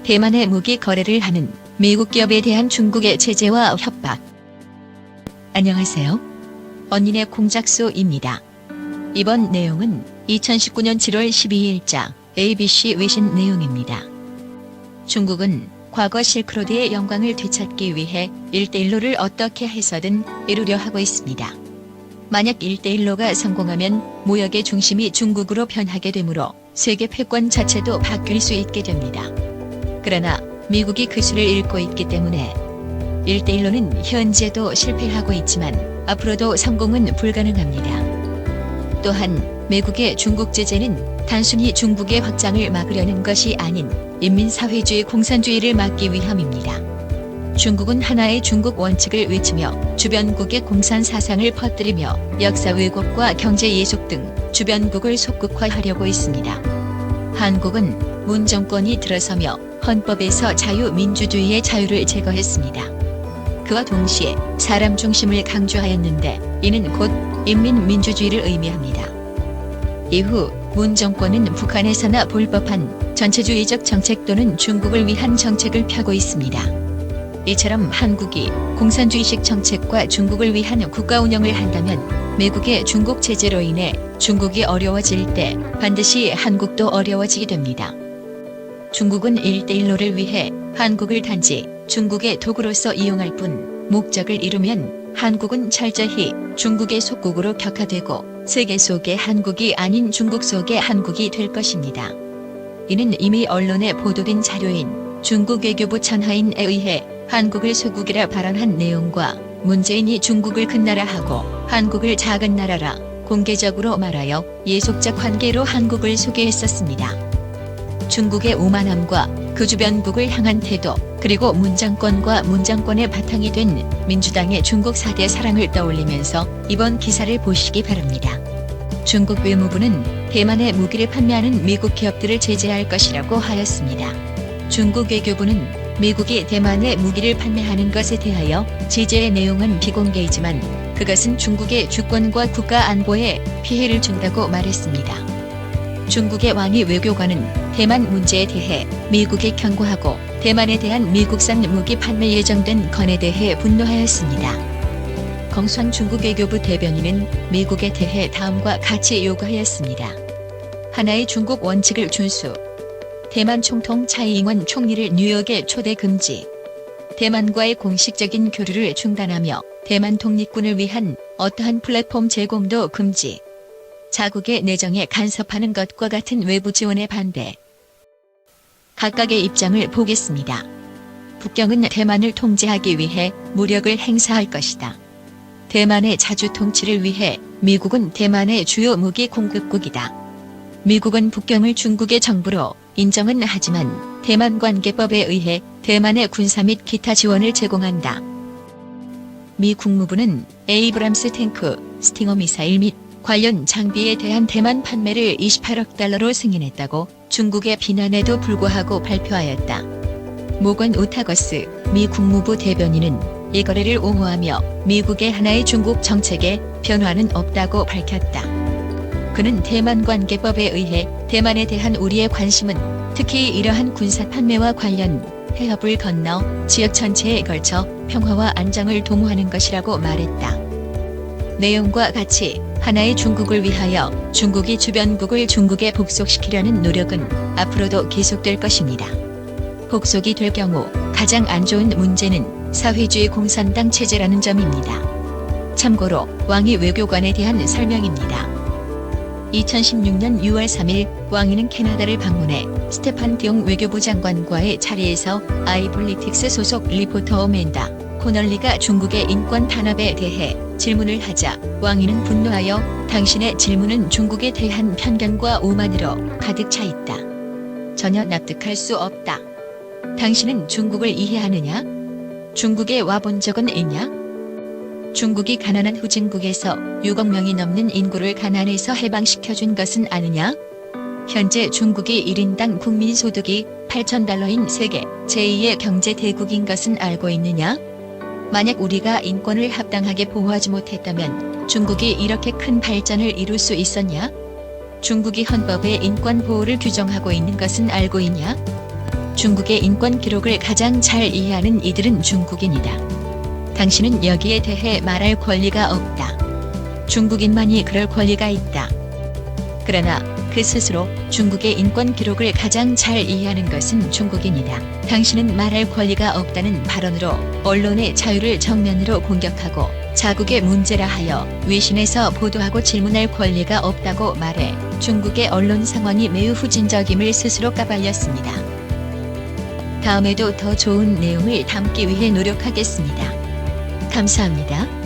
대만의 무기 거래를 하는 미국 기업에 대한 중국의 제재와 협박. 안녕하세요. 언니네 공작소입니다. 이번 내용은 2019년 7월 12일자 ABC 외신 내용입니다. 중국은 과거 실크로드의 영광을 되찾기 위해 1대1로를 어떻게 해서든 이루려 하고 있습니다. 만약 1대1로가 성공하면 무역의 중심이 중국으로 변하게 되므로 세계 패권 자체도 바뀔 수 있게 됩니다. 그러나 미국이 그 수를 읽고 있기 때문에 1대1로는 현재도 실패하고 있지만 앞으로도 성공은 불가능합니다. 또한 미국의 중국 제재는 단순히 중국의 확장을 막으려는 것이 아닌 인민사회주의 공산주의를 막기 위함입니다. 중국은 하나의 중국 원칙을 외치며 주변국의 공산 사상을 퍼뜨리며 역사 왜곡과 경제 예속 등 주변국을 속국화하려고 있습니다. 한국은 문 정권이 들어서며 헌법에서 자유민주주의의 자유를 제거했습니다. 그와 동시에 사람 중심을 강조하였는데 이는 곧 인민민주주의를 의미합니다. 이후 문 정권은 북한에서나 불법한 전체주의적 정책 또는 중국을 위한 정책을 펴고 있습니다. 이처럼 한국이 공산주의식 정책과 중국을 위한 국가 운영을 한다면 미국의 중국 제재로 인해 중국이 어려워질 때 반드시 한국도 어려워지게 됩니다. 중국은 1대1로를 위해 한국을 단지 중국의 도구로서 이용할 뿐 목적을 이루면 한국은 철저히 중국의 속국으로 격화되고 세계 속의 한국이 아닌 중국 속의 한국이 될 것입니다. 이는 이미 언론에 보도된 자료인 중국 외교부 천하인에 의해 한국을 소국이라 발언한 내용과 문재인이 중국을 큰 나라하고 한국을 작은 나라라 공개적으로 말하여 예속적 관계로 한국을 소개했었습니다. 중국의 오만함과 그 주변국을 향한 태도 그리고 문정권과 문정권의 바탕이 된 민주당의 중국 4대 사랑을 떠올리면서 이번 기사를 보시기 바랍니다. 중국 외무부는 대만에 무기를 판매하는 미국 기업들을 제재할 것이라고 하였습니다. 중국 외교부는 미국이 대만에 무기를 판매하는 것에 대하여 제재의 내용은 비공개이지만 그것은 중국의 주권과 국가 안보에 피해를 준다고 말했습니다. 중국의 왕이 외교관은 대만 문제에 대해 미국에 경고하고 대만에 대한 미국산 무기 판매 예정된 건에 대해 분노하였습니다. 검수한 중국 외교부 대변인은 미국에 대해 다음과 같이 요구하였습니다. 하나의 중국 원칙을 준수. 대만 총통 차이잉원 총리를 뉴욕에 초대 금지. 대만과의 공식적인 교류를 중단하며 대만 독립군을 위한 어떠한 플랫폼 제공도 금지. 자국의 내정에 간섭하는 것과 같은 외부 지원에 반대. 각각의 입장을 보겠습니다. 북경은 대만을 통제하기 위해 무력을 행사할 것이다. 대만의 자주 통치를 위해 미국은 대만의 주요 무기 공급국이다. 미국은 북경을 중국의 정부로 인정은 하지만 대만관계법에 의해 대만의 군사 및 기타 지원을 제공한다. 미 국무부는 에이브람스 탱크, 스팅어 미사일 및 관련 장비에 대한 대만 판매를 28억 달러로 승인했다고 중국의 비난에도 불구하고 발표하였다. 모건 오타거스 미 국무부 대변인은 이 거래를 옹호하며 미국의 하나의 중국 정책에 변화는 없다고 밝혔다. 그는 대만관계법에 의해 대만에 대한 우리의 관심은 특히 이러한 군사 판매와 관련 해협을 건너 지역 전체에 걸쳐 평화와 안정을 도모하는 것이라고 말했다. 내용과 같이 하나의 중국을 위하여 중국이 주변국을 중국에 복속시키려는 노력은 앞으로도 계속될 것입니다. 복속이 될 경우 가장 안 좋은 문제는 사회주의 공산당 체제라는 점입니다. 참고로 왕이 외교관에 대한 설명입니다. 2016년 6월 3일 왕이는 캐나다를 방문해 스테판 디옹 외교부 장관과의 자리에서 아이폴리틱스 소속 리포터 어맨다 코널리가 중국의 인권 탄압에 대해 질문을 하자 왕이는 분노하여 당신의 질문은 중국에 대한 편견과 오만으로 가득 차 있다. 전혀 납득할 수 없다. 당신은 중국을 이해하느냐? 중국에 와본 적은 있냐? 중국이 가난한 후진국에서 6억 명이 넘는 인구를 가난에서 해방시켜준 것은 아느냐? 현재 중국이 1인당 국민소득이 8,000달러인 세계 제2의 경제대국인 것은 알고 있느냐? 만약 우리가 인권을 합당하게 보호하지 못했다면 중국이 이렇게 큰 발전을 이룰 수 있었냐? 중국이 헌법에 인권 보호를 규정하고 있는 것은 알고 있냐? 중국의 인권 기록을 가장 잘 이해하는 이들은 중국인이다. 당신은 여기에 대해 말할 권리가 없다. 중국인만이 그럴 권리가 있다. 그러나 그 스스로 중국의 인권 기록을 가장 잘 이해하는 것은 중국인이다. 당신은 말할 권리가 없다는 발언으로 언론의 자유를 정면으로 공격하고 자국의 문제라 하여 외신에서 보도하고 질문할 권리가 없다고 말해 중국의 언론 상황이 매우 후진적임을 스스로 까발렸습니다. 다음에도 더 좋은 내용을 담기 위해 노력하겠습니다. 감사합니다.